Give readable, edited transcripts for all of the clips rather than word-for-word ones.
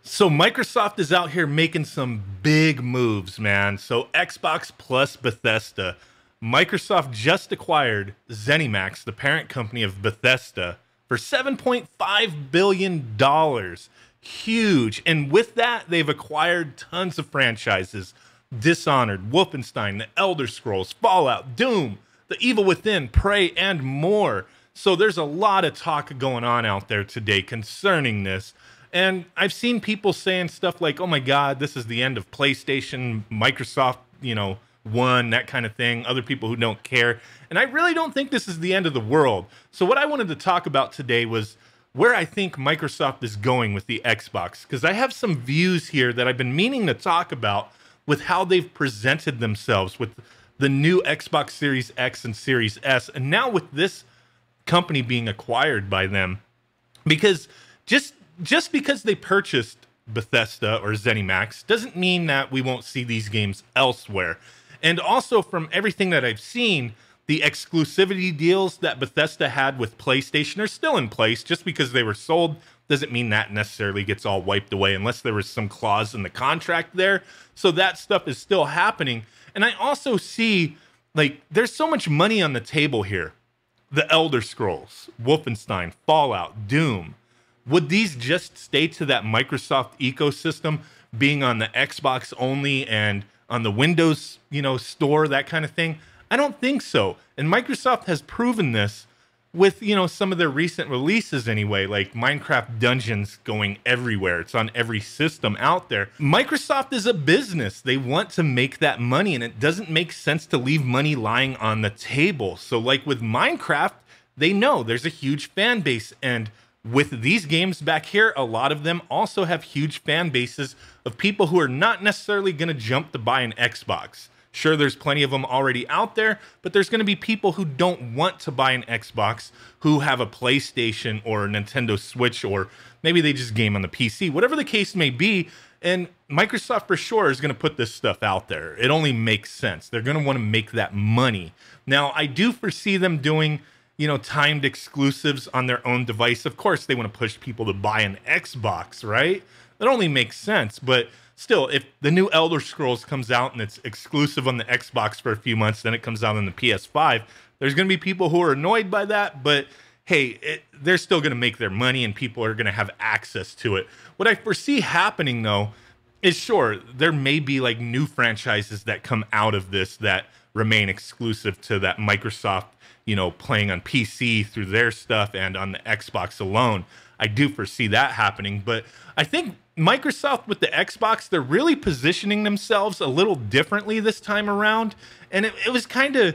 So Microsoft is out here making some big moves, man. So Xbox plus Bethesda. Microsoft just acquired ZeniMax, the parent company of Bethesda, for $7.5 billion. Huge. And with that, they've acquired tons of franchises. Dishonored, Wolfenstein, The Elder Scrolls, Fallout, Doom, The Evil Within, Prey, and more. So there's a lot of talk going on out there today concerning this. And I've seen people saying stuff like, oh my God, this is the end of PlayStation, Microsoft, won, that kind of thing. Other people who don't care. And I really don't think this is the end of the world. So what I wanted to talk about today was where I think Microsoft is going with the Xbox. Because I have some views here that I've been meaning to talk about with how they've presented themselves with the new Xbox Series X and Series S. And now with this company being acquired by them. Because just because they purchased Bethesda or ZeniMax doesn't mean that we won't see these games elsewhere. And also from everything that I've seen, the exclusivity deals that Bethesda had with PlayStation are still in place. Just because they were sold doesn't mean that necessarily gets all wiped away unless there was some clause in the contract there. So that stuff is still happening. And I also see, there's so much money on the table here. The Elder Scrolls, Wolfenstein, Fallout, Doom. Would these just stay to that Microsoft ecosystem, being on the Xbox only and on the Windows, store, that kind of thing? I don't think so. And Microsoft has proven this with, some of their recent releases anyway, like Minecraft Dungeons going everywhere. It's on every system out there. Microsoft is a business. They want to make that money, and it doesn't make sense to leave money lying on the table. So like with Minecraft, they know there's a huge fan base, and with these games back here, a lot of them also have huge fan bases of people who are not necessarily going to jump to buy an Xbox. Sure, there's plenty of them already out there, but there's going to be people who don't want to buy an Xbox, who have a PlayStation or a Nintendo Switch, or maybe they just game on the PC, whatever the case may be. And Microsoft for sure is going to put this stuff out there. It only makes sense. They're going to want to make that money. Now, I do foresee them doing timed exclusives on their own device. Of course, they want to push people to buy an Xbox, right? That only makes sense. But still, if the new Elder Scrolls comes out and it's exclusive on the Xbox for a few months, then it comes out on the PS5, there's going to be people who are annoyed by that. But hey, they're still going to make their money and people are going to have access to it. What I foresee happening, though, is sure, there may be new franchises that come out of this that remain exclusive to that Microsoft, playing on PC through their stuff and on the Xbox alone. I do foresee that happening, but I think Microsoft with the Xbox, they're really positioning themselves a little differently this time around. And it was kind of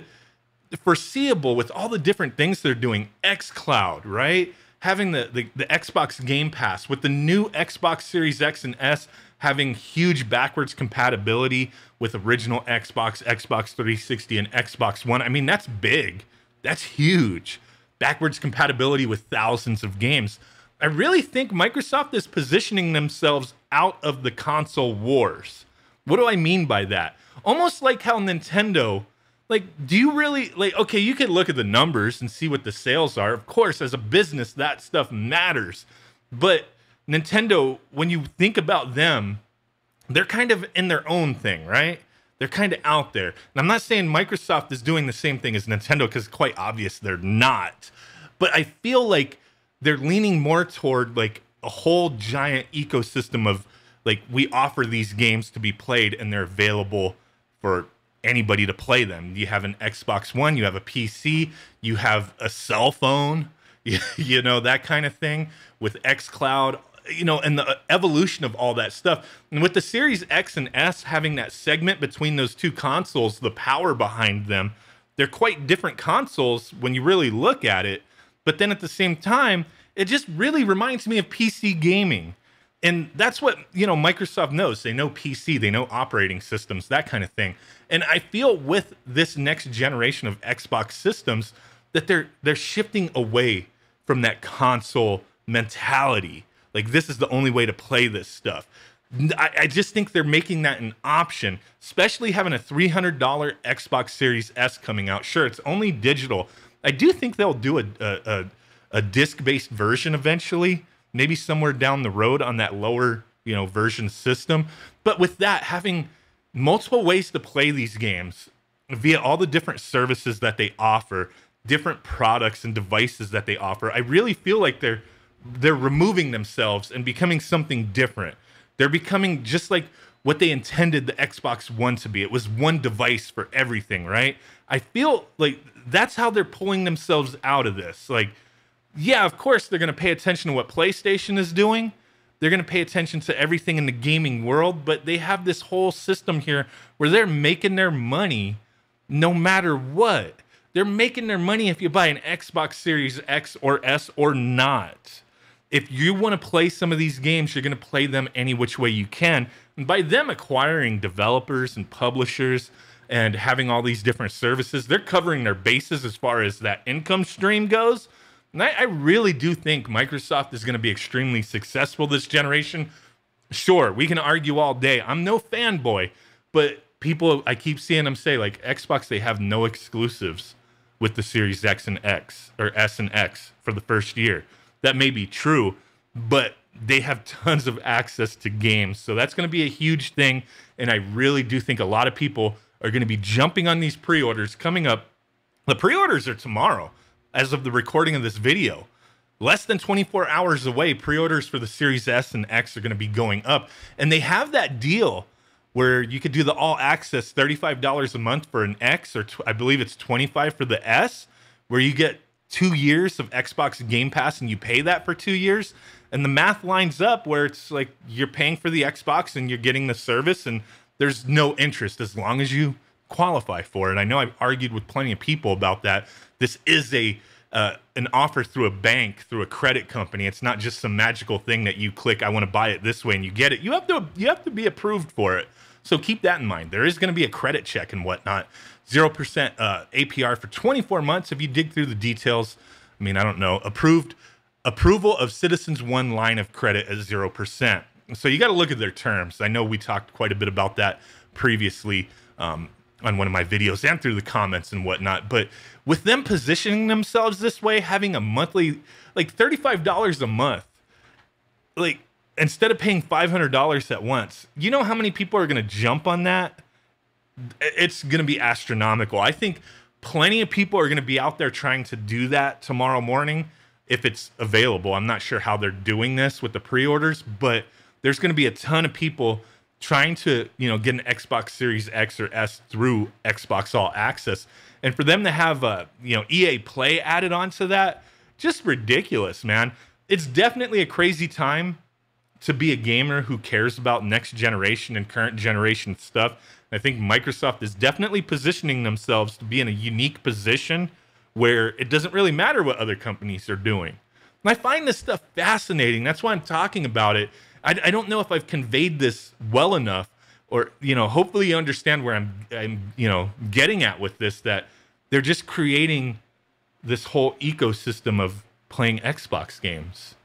foreseeable with all the different things they're doing. xCloud, right? Having the Xbox Game Pass with the new Xbox Series X and S having huge backwards compatibility with original Xbox, Xbox 360, and Xbox One. I mean, that's big. That's huge. Backwards compatibility with thousands of games. I really think Microsoft is positioning themselves out of the console wars. What do I mean by that? Almost like how Nintendo, do you really, okay, you could look at the numbers and see what the sales are. Of course, as a business, that stuff matters. But Nintendo, when you think about them, they're kind of in their own thing, right? They're kind of out there. And I'm not saying Microsoft is doing the same thing as Nintendo, because it's quite obvious they're not. But I feel like they're leaning more toward a whole giant ecosystem of we offer these games to be played and they're available for anybody to play them. You have an Xbox One, you have a PC, you have a cell phone, that kind of thing with xCloud. And the evolution of all that stuff. And with the Series X and S having that segment between those two consoles, the power behind them, they're quite different consoles when you really look at it. But then at the same time, it just really reminds me of PC gaming. And that's what, Microsoft knows. They know PC, they know operating systems, that kind of thing. And I feel with this next generation of Xbox systems that they're shifting away from that console mentality. This is the only way to play this stuff. I just think they're making that an option, especially having a $300 Xbox Series S coming out. Sure, it's only digital. I do think they'll do a disc-based version eventually, maybe somewhere down the road on that lower version system. But with that, having multiple ways to play these games via all the different services that they offer, different products and devices that they offer, I really feel like they're removing themselves and becoming something different. They're becoming just like what they intended the Xbox One to be. It was one device for everything, right? I feel like that's how they're pulling themselves out of this. Like, yeah, of course they're going to pay attention to what PlayStation is doing. They're going to pay attention to everything in the gaming world, but they have this whole system here where they're making their money no matter what. They're making their money if you buy an Xbox Series X or S or not. If you want to play some of these games, you're going to play them any which way you can. And by them acquiring developers and publishers and having all these different services, they're covering their bases as far as that income stream goes. And I really do think Microsoft is going to be extremely successful this generation. Sure, we can argue all day. I'm no fanboy, but people, I keep seeing them say, like, Xbox, they have no exclusives with the Series X and X, or S and X for the first year. That may be true, but they have tons of access to games. So that's going to be a huge thing. And I really do think a lot of people are going to be jumping on these pre-orders coming up. The pre-orders are tomorrow. As of the recording of this video, less than 24 hours away, pre-orders for the Series S and X are going to be going up. And they have that deal where you could do the all access $35 a month for an X, or I believe it's $25 for the S, where you get 2 years of Xbox Game Pass and you pay that for 2 years. And the math lines up where it's like you're paying for the Xbox and you're getting the service, and there's no interest as long as you qualify for it. I know I've argued with plenty of people about that. This is an offer through a bank, through a credit company. It's not just some magical thing that you click, I want to buy it this way, and you get it. You have to be approved for it. So keep that in mind. There is going to be a credit check and whatnot. 0% APR for 24 months. If you dig through the details, I mean, I don't know. Approval of Citizens One line of credit at 0%. So you got to look at their terms. I know we talked quite a bit about that previously on one of my videos and through the comments and whatnot. But with them positioning themselves this way, having a monthly, like $35 a month, like instead of paying $500 at once, you know how many people are going to jump on that? It's going to be astronomical. I think plenty of people are going to be out there trying to do that tomorrow morning if it's available. I'm not sure how they're doing this with the pre-orders, but there's going to be a ton of people trying to, get an Xbox Series X or S through Xbox All Access. And for them to have, EA Play added onto that, just ridiculous, man. It's definitely a crazy time to be a gamer who cares about next generation and current generation stuff. I think Microsoft is definitely positioning themselves to be in a unique position where it doesn't really matter what other companies are doing. And I find this stuff fascinating. That's why I'm talking about it. I don't know if I've conveyed this well enough, or, hopefully you understand where I'm getting at with this, that they're just creating this whole ecosystem of playing Xbox games,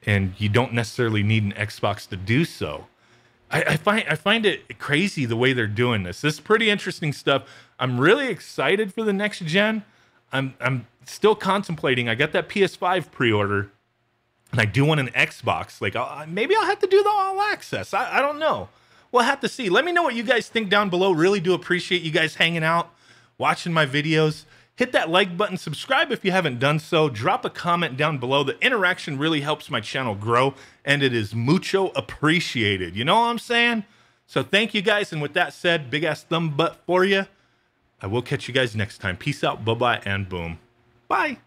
and you don't necessarily need an Xbox to do so. I find it crazy the way they're doing this. This is pretty interesting stuff. I'm really excited for the next gen. I'm still contemplating. I got that PS5 pre-order, and I do want an Xbox. Like, maybe I'll have to do the all access. I don't know. We'll have to see. Let me know what you guys think down below. Really do appreciate you guys hanging out, watching my videos. Hit that like button, subscribe if you haven't done so. Drop a comment down below. The interaction really helps my channel grow, and it is mucho appreciated. You know what I'm saying? So thank you guys, and with that said, big ass thumb butt for you. I will catch you guys next time. Peace out, bye-bye, and boom. Bye.